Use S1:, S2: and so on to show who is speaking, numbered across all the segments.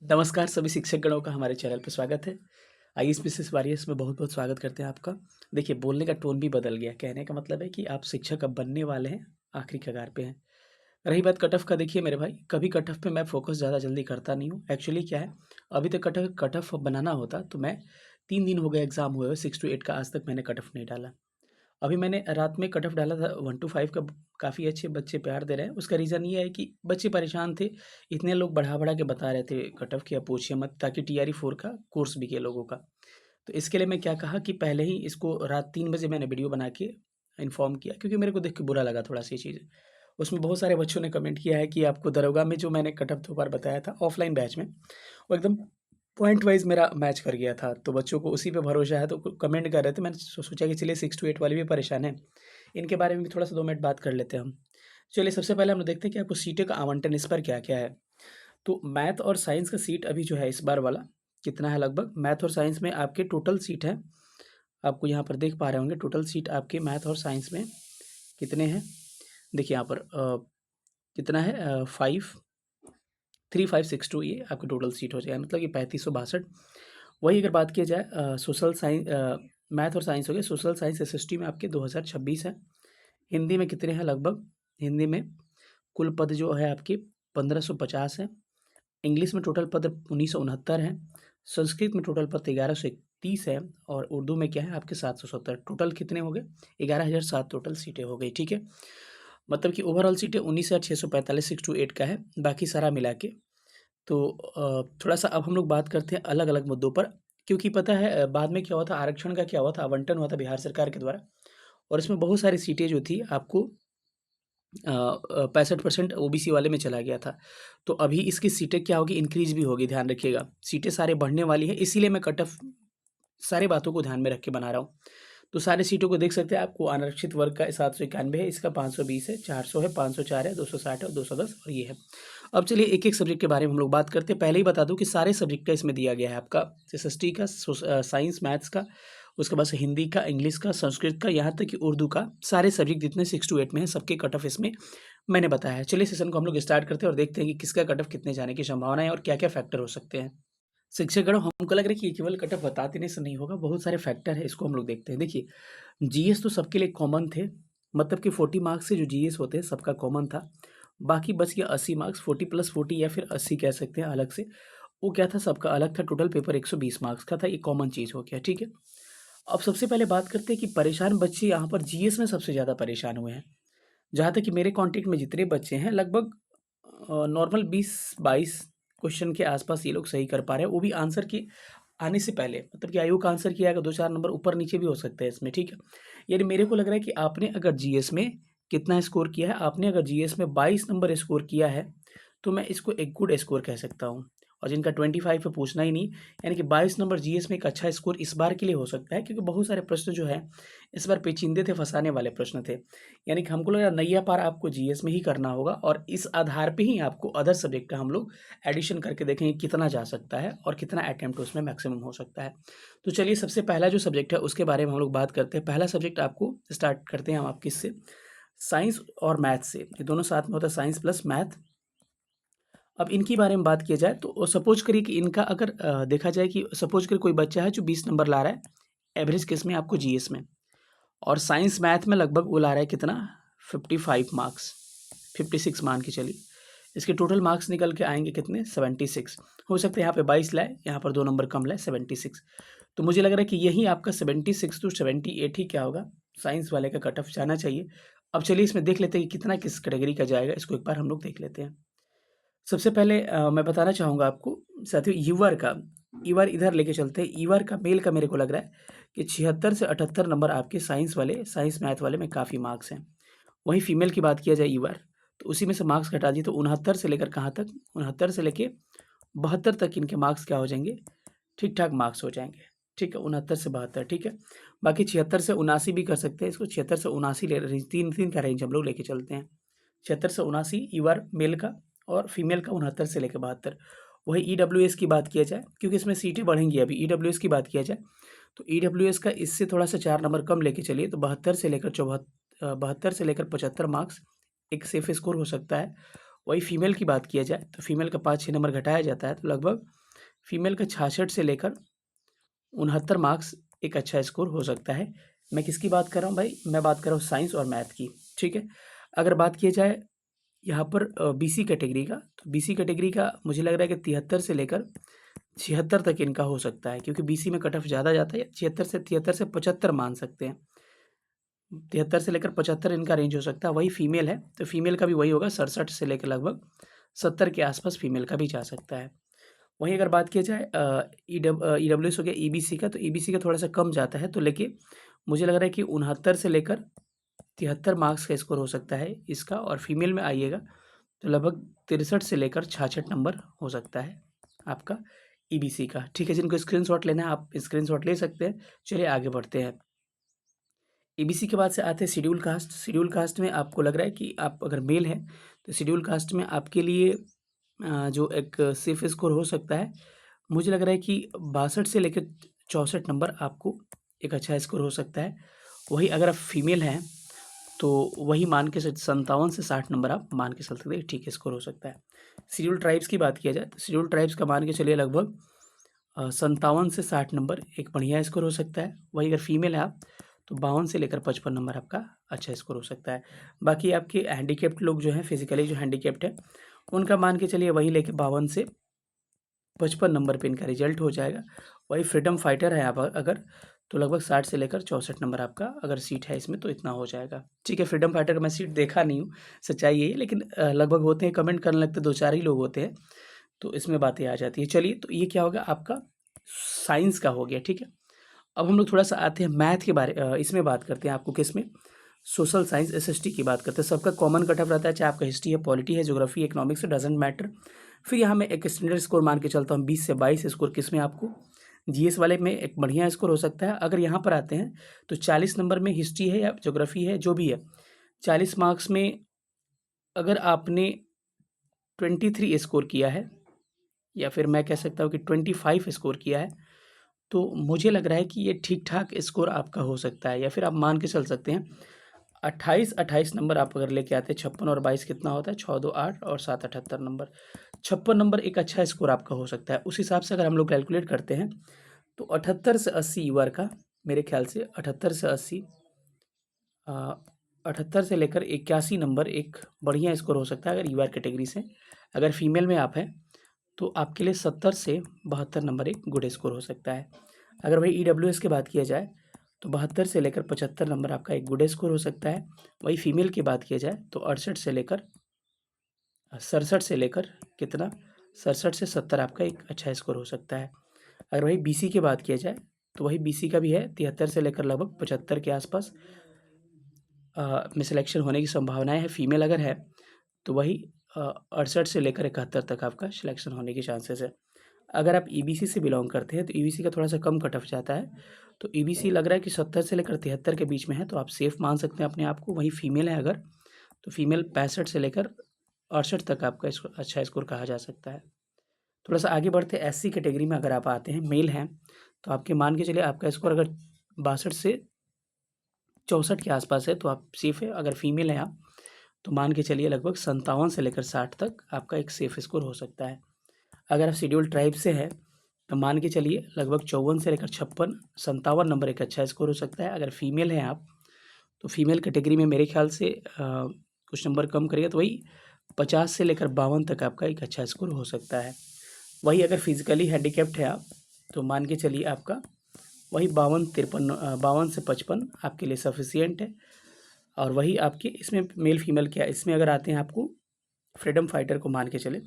S1: नमस्कार सभी शिक्षकगणों का हमारे चैनल पर स्वागत है। आईएएस पीसीएस वॉरियर्स में बहुत-बहुत स्वागत करते हैं आपका। देखिए, बोलने का टोन भी बदल गया। कहने का मतलब है कि आप शिक्षक अब बनने वाले हैं, आखिरी कगार पे हैं। रही बात कट ऑफ का, देखिए मेरे भाई, कभी कट ऑफ पे मैं फ़ोकस ज़्यादा जल्दी करता नहीं हूँ। एक्चुअली क्या है, अभी तक कट ऑफ बनाना होता तो मैं 3 दिन हो गए एग्ज़ाम हुए हुए 6 टू 8 का, आज तक मैंने कट ऑफ नहीं डाला। अभी मैंने रात में कट ऑफ डाला था 1 टू 5 का। काफ़ी अच्छे बच्चे प्यार दे रहे हैं। उसका रीज़न ये है कि बच्चे परेशान थे। इतने लोग बढ़ा-बढ़ा के बता रहे थे कट ऑफ की, अब पूछिए मत, ताकि टीआरई 4 का कोर्स बिके लोगों का। तो इसके लिए मैं क्या कहा कि पहले ही इसको रात 3 बजे मैंने वीडियो बना के इन्फॉर्म किया, क्योंकि मेरे को देख के बुरा लगा थोड़ा-सी चीज़। उसमें बहुत सारे बच्चों ने कमेंट किया है कि आपको दरोगा में जो मैंने कट ऑफ 2 बार बताया था ऑफ़लाइन बैच में, वो एकदम पॉइंट वाइज़ मेरा मैच कर गया था। तो बच्चों को उसी पे भरोसा है, तो कमेंट कर रहे थे। मैंने सोचा कि चलिए 6 टू 8 वाले भी परेशान हैं, इनके बारे में भी थोड़ा-सा 2 मिनट बात कर लेते हैं हम। चलिए, सबसे पहले हम लोग देखते हैं कि आपको सीटें का आवंटन इस बार क्या-क्या है। तो मैथ और साइंस का सीट अभी जो है इस बार वाला, कितना है लगभग, मैथ और साइंस में आपके टोटल सीट हैं, आपको यहाँ पर देख पा रहे होंगे टोटल सीट आपके मैथ और साइंस में कितने हैं। देखिए यहाँ पर कितना है, 3562, ये आपकी टोटल सीट हो जाएगा, मतलब कि 3562। वही अगर बात की जाए सोशल साइंस, मैथ और साइंस हो गया, सोशल साइंस एसएसटी में आपके 2026 है। हिंदी में कितने हैं लगभग, हिंदी में कुल पद जो है आपके 1550 हैं। इंग्लिश में टोटल पद 1969 हैं। संस्कृत में टोटल पद 1131 है। और उर्दू में क्या है आपके 770। टोटल कितने हो गए, 11,007 टोटल सीटें हो गई, ठीक है। मतलब कि ओवरऑल सीटें 19,645 6 टू 8 का है, बाकी सारा मिला के। तो थोड़ा-सा अब हम लोग बात करते हैं अलग-अलग मुद्दों पर, क्योंकि पता है बाद में क्या हुआ था, आरक्षण का क्या हुआ था, आवंटन हुआ था बिहार सरकार के द्वारा, और इसमें बहुत सारी सीटें जो थी आपको 65% ओबीसी वाले में चला गया था। तो अभी इसकी सीटें क्या होगी, इंक्रीज़ भी होगी, ध्यान रखिएगा। सीटें सारे बढ़ने वाली हैं, इसीलिए मैं कट ऑफ सारी बातों को ध्यान में रख के बना रहा हूँ। तो सारी सीटों को देख सकते हैं, आपको आरक्षित वर्ग का 791 है, इसका 520 है, 400 है, 504 है, 260 है और 210 और ये है। अब चलिए एक-एक सब्जेक्ट के बारे में हम लोग बात करते हैं। पहले ही बता दूँ कि सारे सब्जेक्ट का इसमें दिया गया है आपका, एसएसटी का, साइंस, मैथ्स का, उसके बाद से हिंदी का, इंग्लिश का, संस्कृत का, यहाँ तक कि उर्दू का, सारे सब्जेक्ट जितने 6 टू 8 में हैं, सबके कट ऑफ इसमें मैंने बताया है। चलिए सेशन को हम लोग स्टार्ट करते हैं और देखते हैं कि किसका कट ऑफ कितने जाने की संभावना है और क्या-क्या फैक्टर हो सकते हैं। शिक्षकगण, हमको लग रहा है कि ये केवल कट ऑफ बता देने से नहीं होगा, बहुत सारे फैक्टर है, इसको हम लोग देखते हैं। देखिए, जीएस तो सबके लिए कॉमन थे, मतलब कि 40 मार्क्स से जो जीएस होते हैं सबका कॉमन था। बाकी बच गया 80 मार्क्स, 40 प्लस 40 या फिर 80 कह सकते हैं अलग से। वो क्या था, सबका अलग था, टोटल पेपर 120 मार्क्स का था, ये कॉमन चीज़ हो गया, ठीक है। अब सबसे पहले बात करते हैं कि परेशान बच्चे यहाँ पर जीएस में सबसे ज़्यादा परेशान हुए हैं। जहाँ तक कि मेरे कॉन्टेक्ट में जितने बच्चे हैं, लगभग नॉर्मल 20-22 क्वेश्चन के आसपास ये लोग सही कर पा रहे हैं, वो भी आंसर के आने से पहले, मतलब कि आयु का आंसर किया है, 2-4 नंबर ऊपर-नीचे भी हो सकते हैं इसमें, ठीक है। यानी मेरे को लग रहा है कि आपने अगर जीएस में कितना स्कोर किया है, आपने अगर जीएस में 22 नंबर स्कोर किया है, तो मैं इसको एक गुड स्कोर कह सकता हूँ। और जिनका 25 पे पूछना ही नहीं, यानी कि 22 नंबर जीएस में एक अच्छा स्कोर इस बार के लिए हो सकता है, क्योंकि बहुत सारे प्रश्न जो हैं इस बार पेचीदे थे, फँसाने वाले प्रश्न थे। यानी कि हमको लग रहा है नैया पार आपको जीएस में ही करना होगा, और इस आधार पे ही आपको अदर सब्जेक्ट का हम लोग एडिशन करके देखेंगे कितना जा सकता है और कितना अटेम्प्ट उसमें मैक्सिमम हो सकता है। तो चलिए सबसे पहला जो सब्जेक्ट है उसके बारे में हम लोग बात करते हैं। पहला सब्जेक्ट आपको स्टार्ट करते हैं हम आप किससे, साइंस और मैथ से। ये दोनों साथ में होता है, साइंस प्लस मैथ। अब इनके बारे में बात किया जाए तो सपोज करिए कि इनका अगर देखा जाए कि सपोज करिए कोई बच्चा है जो 20 नंबर ला रहा है एवरेज केस में आपको जीएस में, और साइंस मैथ में लगभग वो ला रहा है कितना, 55 मार्क्स, 56 मान के चलिए। इसके टोटल मार्क्स निकल के आएंगे कितने, 76। हो सकता है यहाँ पे 22 लाए, यहाँ पर 2 नंबर कम लाए, 76। तो मुझे लग रहा है कि यही आपका 76 टू 78 ही क्या होगा, साइंस वाले का कट ऑफ जाना चाहिए। अब चलिए इसमें देख लेते हैं कि कितना किस कैटेगरी का जाएगा, इसको एक बार हम लोग देख लेते हैं। सबसे पहले मैं बताना चाहूँगा आपको साथियों, ईवर का, ईवर इधर लेके चलते हैं। ईवर का मेल का मेरे को लग रहा है कि 76 से 78 नंबर आपके साइंस वाले, साइंस मैथ वाले में काफ़ी मार्क्स हैं। वहीं फीमेल की बात किया जाए ईवर, तो उसी में से मार्क्स घटा दिए तो 69 से लेकर कहाँ तक, 69 से लेके 72 तक इनके मार्क्स क्या हो जाएंगे, ठीक ठाक मार्क्स हो जाएंगे, ठीक है। 69 से 72, ठीक है। बाकी 76 से 79 भी कर सकते हैं इसको, 76 से 79 ले रेंज, तीन तीन का रेंज हम लोग लेके चलते हैं। 76 से 79 ईवर मेल का, और फीमेल का 69 से लेकर 72। वही ईडब्ल्यूएस की बात किया जाए, क्योंकि इसमें सीटें बढ़ेंगी, अभी ईडब्ल्यूएस की बात किया जाए तो ईडब्ल्यूएस का इससे थोड़ा सा 4 नंबर कम लेके चलिए, तो 72 से लेकर 75 मार्क्स एक सेफ स्कोर हो सकता है। वही फीमेल की बात किया जाए तो फीमेल का 5-6 नंबर घटाया जाता है, तो लगभग फीमेल का 66 से लेकर 69 मार्क्स एक अच्छा स्कोर हो सकता है। मैं किसकी बात कर रहा हूँ भाई? मैं बात कर रहा हूँ साइंस और मैथ की, ठीक है। अगर बात की जाए यहाँ पर बीसी कैटेगरी का, तो बीसी कैटेगरी का मुझे लग रहा है कि 73 से लेकर 76 तक इनका हो सकता है, क्योंकि बीसी में कट ऑफ ज़्यादा जाता है। 73 से 75 मान सकते हैं, 73 से लेकर 75 इनका रेंज हो सकता है। वही फीमेल है तो फीमेल का भी वही होगा, 67 से लेकर लगभग 70 के आसपास फीमेल का भी जा सकता है। वहीं अगर बात की जाए ईडब्ल्यूएस हो गया, ईबीसी का, तो ईबीसी का थोड़ा सा कम जाता है, तो लेकिन मुझे लग रहा है कि 69 से लेकर 73 मार्क्स का स्कोर हो सकता है इसका। और फीमेल में आइएगा तो लगभग 63 से लेकर 66 नंबर हो सकता है आपका ईबीसी का, ठीक है। जिनको स्क्रीनशॉट लेना है आप स्क्रीनशॉट ले सकते हैं। चलिए आगे बढ़ते हैं। ईबीसी के बाद से आते हैं शेड्यूल कास्ट। शेड्यूल कास्ट में आपको लग रहा है कि आप अगर मेल हैं तो शेड्यूल कास्ट में आपके लिए जो एक सेफ स्कोर हो सकता है, मुझे लग रहा है कि 62 से लेकर 64 नंबर आपको एक अच्छा स्कोर हो सकता है। वही अगर आप फीमेल हैं तो वही मान के 57 से 60 नंबर आप मान के चल सकते हैं, ठीक स्कोर हो सकता है। शेड्यूल ट्राइब्स की बात किया जाए तो शेड्यूल ट्राइब्स का मान के चलिए लगभग 57 से 60 नंबर एक बढ़िया स्कोर हो सकता है। वही अगर फीमेल है आप तो 52 से लेकर 55 नंबर आपका अच्छा स्कोर हो सकता है। बाकी आपके हैंडीकेप्ड लोग जो हैं, फिजिकली जो हैंडीकेप्ड है, उनका मान के चलिए वही लेके 52 से 55 नंबर पे इनका रिजल्ट हो जाएगा। वही फ्रीडम फाइटर है आप अगर, तो लगभग 60 से लेकर 64 नंबर आपका अगर सीट है इसमें तो इतना हो जाएगा, ठीक है। फ्रीडम फाइटर का मैं सीट देखा नहीं हूँ, सच्चाई यही है, लेकिन लगभग होते हैं, कमेंट करने लगते 2-4 ही लोग होते हैं, तो इसमें बातें आ जाती है। चलिए, तो ये क्या होगा आपका साइंस का हो गया, ठीक है। अब हम लोग थोड़ा सा आते हैं मैथ के बारे इसमें बात करते हैं। आपको किस में? सोशल साइंस एसएसटी की बात करते हैं। सबका कॉमन कटअप रहता है, चाहे आपका हिस्ट्री है, पॉलिटी है, ज्योग्राफी, इकोनॉमिक्स, डजेंट मैटर। फिर यहाँ मैं एक स्टैंडर्ड स्कोर मान के चलता हूँ 20 से 22 स्कोर किस में आपको? जीएस वाले में एक बढ़िया स्कोर हो सकता है। अगर यहाँ पर आते हैं तो 40 नंबर में हिस्ट्री है या ज्योग्राफी है, जो भी है, 40 मार्क्स में अगर आपने 23 स्कोर किया है, या फिर मैं कह सकता हूँ कि 25 स्कोर किया है, तो मुझे लग रहा है कि ये ठीक-ठाक स्कोर आपका हो सकता है। या फिर आप मान के चल सकते हैं 28 नंबर आप अगर लेके आते हैं, 56 और 22 कितना होता है? 6 2 8 और 7 78 नंबर। 56 नंबर एक अच्छा स्कोर आपका हो सकता है। उस हिसाब से अगर हम लोग कैलकुलेट करते हैं तो 78 से 80 ईवर का, मेरे ख्याल से 78 से 80 अ, 78 से लेकर 81 नंबर एक बढ़िया स्कोर हो सकता है अगर ईवर कैटेगरी से। अगर फीमेल में आप हैं तो आपके लिए 70 से 72 नंबर एक गुड स्कोर हो सकता है। अगर वही ईडब्ल्यूएस की बात किया जाए तो 72 से लेकर 75 नंबर आपका एक गुड स्कोर हो सकता है। वही फीमेल की बात किया जाए तो 68 से लेकर 67 से लेकर कितना, 67 से 70 आपका एक अच्छा स्कोर हो सकता है। अगर वही बीसी की बात किया जाए तो वही बीसी का भी है, 73 से लेकर लगभग 75 के आसपास में सिलेक्शन होने की संभावनाएं है। फीमेल अगर है तो वही 68 से लेकर 71 तक आपका सिलेक्शन होने के चांसेस है। अगर आप ईबीसी से बिलोंग करते हैं तो ईबीसी का थोड़ा सा कम कट ऑफ जाता है, तो ईबीसी लग रहा है कि 70 से लेकर 73 के बीच में है, तो आप सेफ मान सकते हैं अपने आप को। वहीं फीमेल है अगर, तो फीमेल 65 से लेकर 68 तक आपका अच्छा स्कोर कहा जा सकता है। थोड़ा सा आगे बढ़ते हैं, एससी कैटेगरी में अगर आप आते हैं, मेल हैं, तो आपके मान के चलिए आपका स्कोर अगर 62 से 64 के आसपास है तो आप सेफ है। अगर फीमेल हैं आप तो मान के चलिए लगभग 57 से लेकर 60 तक आपका एक सेफ स्कोर हो सकता है। अगर आप शेड्यूल ट्राइब से हैं तो मान के चलिए लगभग 54 से लेकर 56 57 नंबर एक अच्छा स्कोर हो सकता है। अगर फीमेल हैं आप तो फीमेल कैटेगरी में मेरे ख्याल से कुछ नंबर कम करिएगा तो वही 50 से लेकर 52 तक आपका एक अच्छा स्कोर हो सकता है। वही अगर फिजिकली हैंडीकैप्ड है आप तो मान के चलिए आपका वही 52 से 55 आपके लिए सफिशियंट है। और वही आपके इसमें मेल फीमेल क्या, इसमें अगर आते हैं आपको फ्रीडम फाइटर को मान के चले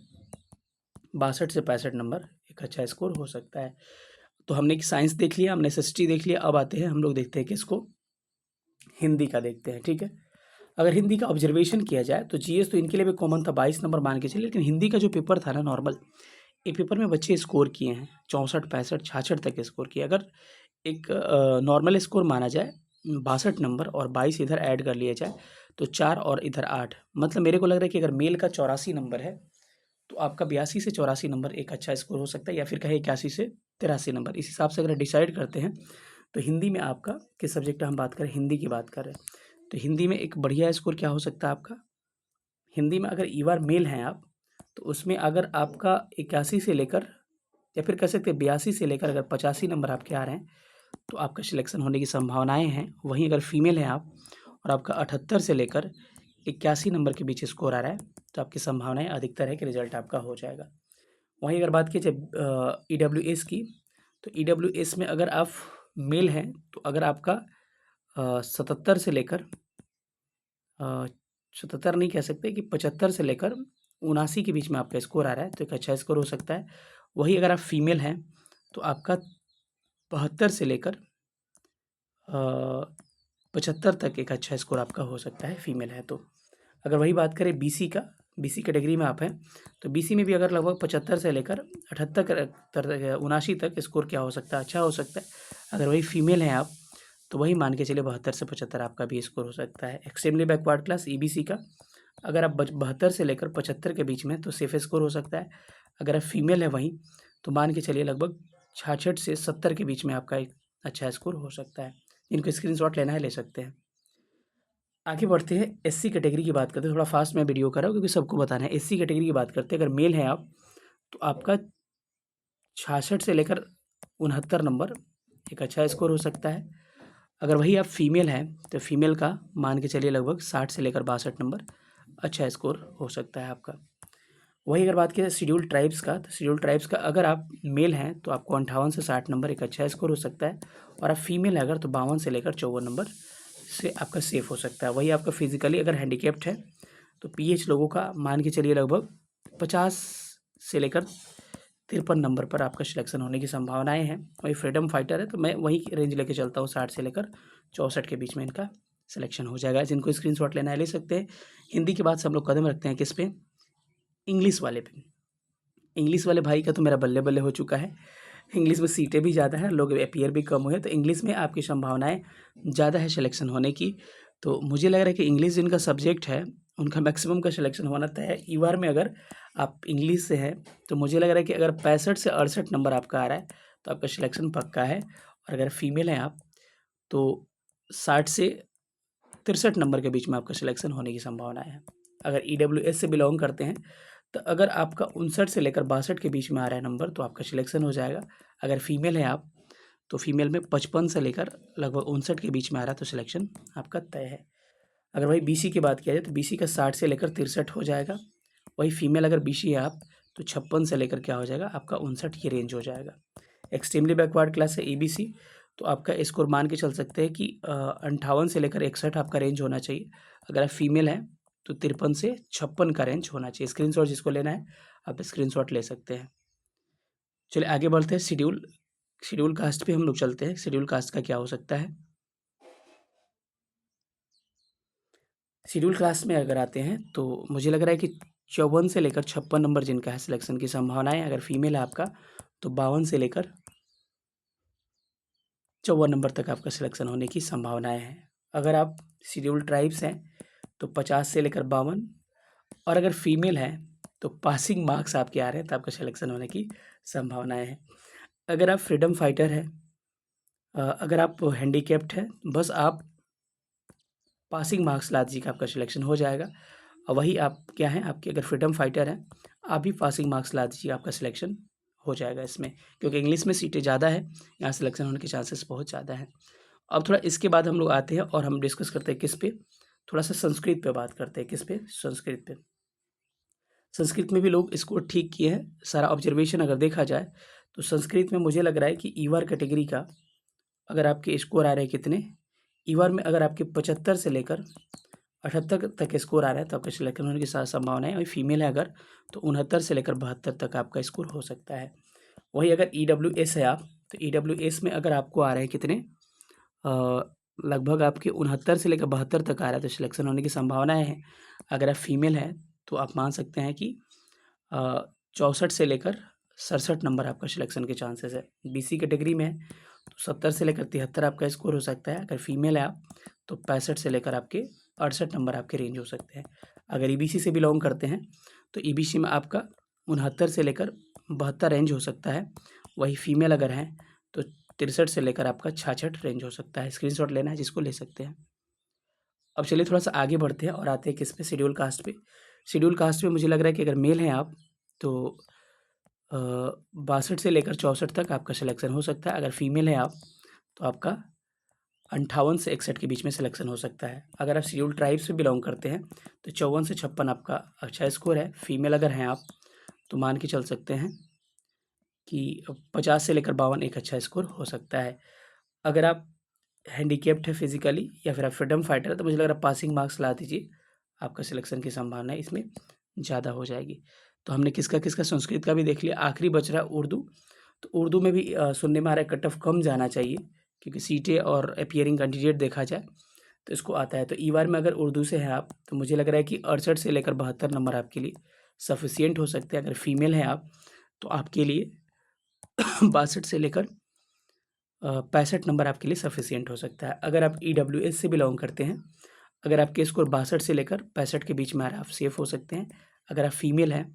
S1: 62 से 65 नंबर एक अच्छा स्कोर हो सकता है। तो हमने साइंस देख लिया, हमने एसएसटी देख लिया, अब आते हैं हम लोग देखते हैं किसको, हिंदी का देखते हैं, ठीक है। अगर हिंदी का ऑब्जर्वेशन किया जाए तो जीएस तो इनके लिए भी कॉमन था, 22 नंबर मान के चलिए, लेकिन हिंदी का जो पेपर था ना नॉर्मल, ये पेपर में बच्चे स्कोर किए हैं 64 65 66 तक स्कोर किए। अगर एक नॉर्मल स्कोर माना जाए 62 नंबर और 22 इधर ऐड कर लिया जाए तो 4 और इधर 8, मतलब मेरे को लग रहा है कि अगर मेल का 84 नंबर है तो आपका 82 से 84 नंबर एक अच्छा स्कोर हो सकता है, या फिर कहे 81 से 83 नंबर। इस हिसाब से अगर डिसाइड करते हैं तो हिंदी में आपका किस सब्जेक्ट हम बात करें, हिंदी की बात करें तो हिंदी में एक बढ़िया स्कोर क्या हो सकता है आपका, हिंदी में अगर ईवार मेल हैं आप, तो उसमें अगर आपका 81 से लेकर या फिर कह सकते हैं 82 से लेकर अगर 85 नंबर आपके आ रहे हैं तो आपका सिलेक्शन होने की संभावनाएं हैं। वहीं अगर फीमेल हैं आप और आपका 78 से लेकर 81 नंबर के बीच स्कोर आ रहा है तो आपकी संभावनाएं अधिकतर है कि रिजल्ट आपका हो जाएगा। वहीं अगर बात की जाए EWS की, तो EWS में अगर आप मेल हैं तो अगर आपका 77 से लेकर 77 नहीं कह सकते कि 75 से लेकर 79 के बीच में आपका स्कोर आ रहा है तो एक अच्छा स्कोर हो सकता है। वही अगर आप फीमेल हैं तो आपका 72 से लेकर 75 तक एक अच्छा स्कोर आपका हो सकता है फीमेल है तो। अगर वही बात करें BC का, BC कैटेगरी में आप हैं तो BC में भी अगर लगभग 75 से लेकर 78 तक 79 तक स्कोर क्या हो सकता है, अच्छा हो सकता है। अगर वही फीमेल हैं आप तो वही मान के चलिए 72 से 75 आपका भी स्कोर हो सकता है। एक्सट्रीमली बैकवर्ड क्लास EBC का अगर आप 72 से लेकर 75 के बीच में तो सेफ स्कोर हो सकता है। अगर आप फीमेल है वहीं तो मान के चलिए लगभग 66 से 70 के बीच में आपका एक अच्छा स्कोर हो सकता है। इनको स्क्रीनशॉट लेना है ले सकते हैं। आगे बढ़ते हैं SC कैटेगरी की बात करते हैं। थोड़ा फास्ट मैं वीडियो कर रहा हूँ क्योंकि सबको बताना है। SC कैटेगरी की बात करते हैं, अगर मेल हैं आप तो आपका 66 से लेकर 69 नंबर एक अच्छा स्कोर हो सकता है। अगर वही आप फीमेल हैं तो फीमेल का मान के चलिए लगभग 60 से लेकर 62 नंबर अच्छा स्कोर हो सकता है आपका। वही अगर बात करें शेड्यूल ट्राइब्स का, तो शेड्यूल ट्राइब्स का अगर आप मेल हैं तो आपको 58 से 60 नंबर एक अच्छा स्कोर हो सकता है। और आप फीमेल है अगर तो 52 से लेकर 54 नंबर से आपका सेफ हो सकता है। वही आपका फिजिकली अगर हैंडीकेप्ड है तो PH लोगों का मान के चलिए लगभग 50 से लेकर 53 नंबर पर आपका सिलेक्शन होने की संभावनाएं हैं। वही फ्रीडम फाइटर है तो मैं वही रेंज लेके चलता हूँ, 60 से लेकर 64 के बीच में इनका सिलेक्शन हो जाएगा। जिनको स्क्रीनशॉट लेना है ले सकते हैं। हिंदी के बाद सब लोग कदम रखते हैं किस पे, इंग्लिश वाले पे। इंग्लिश वाले भाई का तो मेरा बल्ले बल्ले हो चुका है। इंग्लिश में सीटें भी ज़्यादा हैं, लोग अपीयर भी कम हुए, तो इंग्लिश में आपकी संभावनाएं ज़्यादा है सिलेक्शन होने की। तो मुझे लग रहा है कि इंग्लिश जिनका सब्जेक्ट है उनका मैक्सिमम का सिलेक्शन होना तय है। ईवार में अगर आप इंग्लिश से हैं तो मुझे लग रहा है कि अगर 65 से 68 नंबर आपका आ रहा है तो आपका सिलेक्शन पक्का है। और अगर फीमेल हैं आप तो 60 से 63 नंबर के बीच में आपका सिलेक्शन होने की संभावना है। अगर EWS से बिलोंग करते हैं तो अगर आपका 59 से लेकर 62 के बीच में आ रहा है नंबर तो आपका सिलेक्शन हो जाएगा। अगर फीमेल हैं आप तो फीमेल में 55 से लेकर लगभग 59 के बीच में आ रहा है तो सिलेक्शन आपका तय है। अगर वही BC की बात किया जाए तो BC का 60 से लेकर 63 हो जाएगा। वही फीमेल अगर BC है आप तो 56 से लेकर क्या हो जाएगा आपका 59 ये रेंज हो जाएगा। एक्सट्रीमली बैकवर्ड क्लास है EBC, तो आपका स्कोर मान के चल सकते हैं कि 58 से लेकर 61 आपका रेंज होना चाहिए। अगर आप फीमेल हैं तो 53 से 56 का रेंज होना चाहिए। स्क्रीनशॉट जिसको लेना है आप स्क्रीनशॉट ले सकते हैं। चलिए आगे बढ़ते हैं। शेड्यूल कास्ट पे हम लोग चलते हैं। शेड्यूल कास्ट का क्या हो सकता है। शेड्यूल कास्ट में अगर आते हैं तो मुझे लग रहा है कि 54 से लेकर 56 नंबर जिनका है सिलेक्शन की संभावनाएं। अगर फीमेल है आपका तो 52 से लेकर 54 नंबर तक आपका सिलेक्शन होने की संभावनाएं हैं। अगर आप शेड्यूल ट्राइब्स हैं तो 50 से लेकर 52, और अगर फीमेल हैं तो पासिंग मार्क्स आपके आ रहे हैं तो आपका सिलेक्शन होने की संभावनाएं हैं। अगर आप फ्रीडम फाइटर हैं, अगर आप हैंडीकेप्ड हैं, बस आप पासिंग मार्क्स ला दीजिए आपका सिलेक्शन हो जाएगा। और वही आप क्या हैं, आपके अगर फ्रीडम फाइटर हैं आप भी पासिंग मार्क्स ला दीजिए आपका सिलेक्शन हो जाएगा इसमें, क्योंकि इंग्लिश में सीटें ज़्यादा है, यहाँ सिलेक्शन होने के चांसेस बहुत ज़्यादा हैं। अब थोड़ा इसके बाद हम लोग आते हैं और हम डिस्कस करते हैं किस पे, थोड़ा सा संस्कृत पे बात करते हैं। किस पे, संस्कृत पे। संस्कृत में भी लोग इसको ठीक किए हैं। सारा ऑब्जर्वेशन अगर देखा जाए तो संस्कृत में मुझे लग रहा है कि ईवार कैटेगरी का अगर आपके स्कोर आ रहे हैं कितने, ईवार में अगर आपके 75 से लेकर 78 तक स्कोर आ रहा है तो आपका सिलेक्शन होने की संभावना है। और फीमेल है अगर तो 69 से लेकर 72 तक आपका स्कोर हो सकता है। वही अगर EWS है आप तो EWS में अगर आपको आ रहे हैं कितने, लगभग आपके 69 से लेकर 72 तक आ रहा है तो सिलेक्शन होने की संभावनाएं हैं। अगर आप फीमेल हैं तो आप मान सकते हैं कि 64 से लेकर 67 नंबर आपका सिलेक्शन के चांसेस है। BC कैटेगरी में है तो 70 से लेकर 73 आपका स्कोर हो सकता है। अगर फीमेल है आप तो 65 से लेकर आपके 68 नंबर आपके रेंज हो सकते हैं। अगर EBC से बिलोंग करते हैं तो EBC में आपका 69 से लेकर 72 रेंज हो सकता है। वही फीमेल अगर हैं तो 63 से लेकर आपका 66 रेंज हो सकता है। स्क्रीनशॉट लेना है जिसको ले सकते हैं। अब चलिए थोड़ा सा आगे बढ़ते हैं और आते हैं किस पे, शेड्यूल कास्ट पे। शेड्यूल कास्ट में मुझे लग रहा है कि अगर मेल हैं आप तो 62 से लेकर 64 तक आपका सिलेक्शन हो सकता है। अगर फीमेल हैं आप तो आपका 58 से 61 के बीच में सिलेक्शन हो सकता है। अगर आप शेड्यूल ट्राइब से बिलोंग करते हैं तो 54 से 56 आपका अच्छा स्कोर है। फीमेल अगर हैं आप तो मान के चल सकते हैं कि 50 से लेकर 52 एक अच्छा स्कोर हो सकता है। अगर आप हैंडीकेप्ड है फिजिकली या फिर आप फ्रीडम फाइटर है तो मुझे लग रहा है पासिंग मार्क्स ला दीजिए, आपका सिलेक्शन की संभावना इसमें ज़्यादा हो जाएगी। तो हमने किसका किसका संस्कृत का भी देख लिया, आखिरी बच रहा है उर्दू। तो उर्दू में भी सुनने में आ रहा है कट ऑफ कम जाना चाहिए, क्योंकि सीटें और अपीयरिंग कैंडिडेट देखा जाए तो इसको आता है। तो ई वार में अगर उर्दू से हैं आप तो मुझे लग रहा है कि 68 से लेकर 72 नंबर आपके लिए सफिशियंट हो सकते हैं। अगर फीमेल हैं आप तो आपके लिए 62 से लेकर 65 नंबर आपके लिए सफिशियंट हो सकता है। अगर आप EWS से बिलोंग करते हैं, अगर आपके स्कोर 62 से लेकर 65 के बीच में आ रहा है, आप सेफ़ हो सकते हैं। अगर आप फीमेल हैं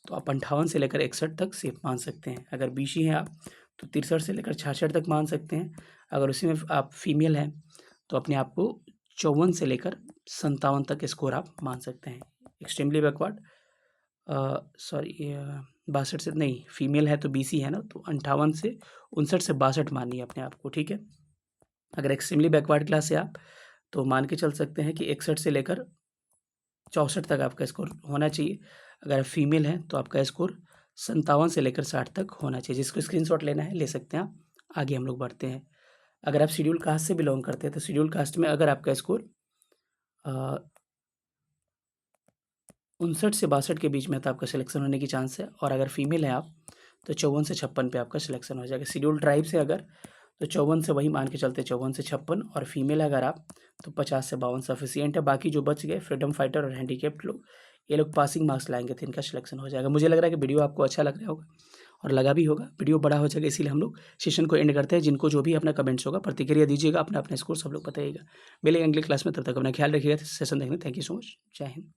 S1: तो आप 58 से लेकर 61 तक सेफ मान सकते हैं। अगर BC हैं आप तो 63 से लेकर 66 तक मान सकते हैं। अगर उसी में आप फीमेल हैं तो अपने आप को 54 से लेकर 57 तक स्कोर आप मान सकते हैं। एक्सट्रीमली बैकवर्ड सॉरी 62 से नहीं, फीमेल है तो BC है ना, तो 58 से 59 से 62 मानिए अपने आप को, ठीक है। अगर एक्सट्रीमली बैकवर्ड क्लास से आप तो मान के चल सकते हैं कि 61 से लेकर 64 तक आपका स्कोर होना चाहिए। अगर आप फीमेल हैं तो आपका स्कोर 57 से लेकर 60 तक होना चाहिए। जिसको स्क्रीनशॉट लेना है ले सकते हैं आप। आगे हम लोग बढ़ते हैं। अगर आप शेड्यूल कास्ट से बिलोंग करते हैं तो शेड्यूल कास्ट में अगर आपका स्कोर 59 से 62 के बीच में तो आपका सिलेक्शन होने की चांस है। और अगर फीमेल हैं आप तो 54 से 56 पे आपका सिलेक्शन हो जाएगा। शेड्यूल ट्राइब से अगर तो 54 से वही मान के चलते 54 से 56, और फीमेल अगर आप तो 50 से 52 सफिशियंट है। बाकी जो बच गए फ्रीडम फाइटर और हैंडीकेप्ड लोग, ये लोग पासिंग मार्क्स लाएंगे तो इनका सिलेक्शन हो जाएगा। मुझे लग रहा है कि वीडियो आपको अच्छा लग रहा होगा और लगा भी होगा। वीडियो बड़ा हो जाएगा इसीलिए हम लोग सेशन को एंड करते हैं। जिनको जो भी अपना कमेंट्स होगा प्रतिक्रिया दीजिएगा, अपना अपना स्कोर सब लोग बताइएगा। मिलेंगे अगली क्लास में, तब तक अपना ख्याल रखिएगा। सेशन देखने थैंक यू सो मच। जय हिंद।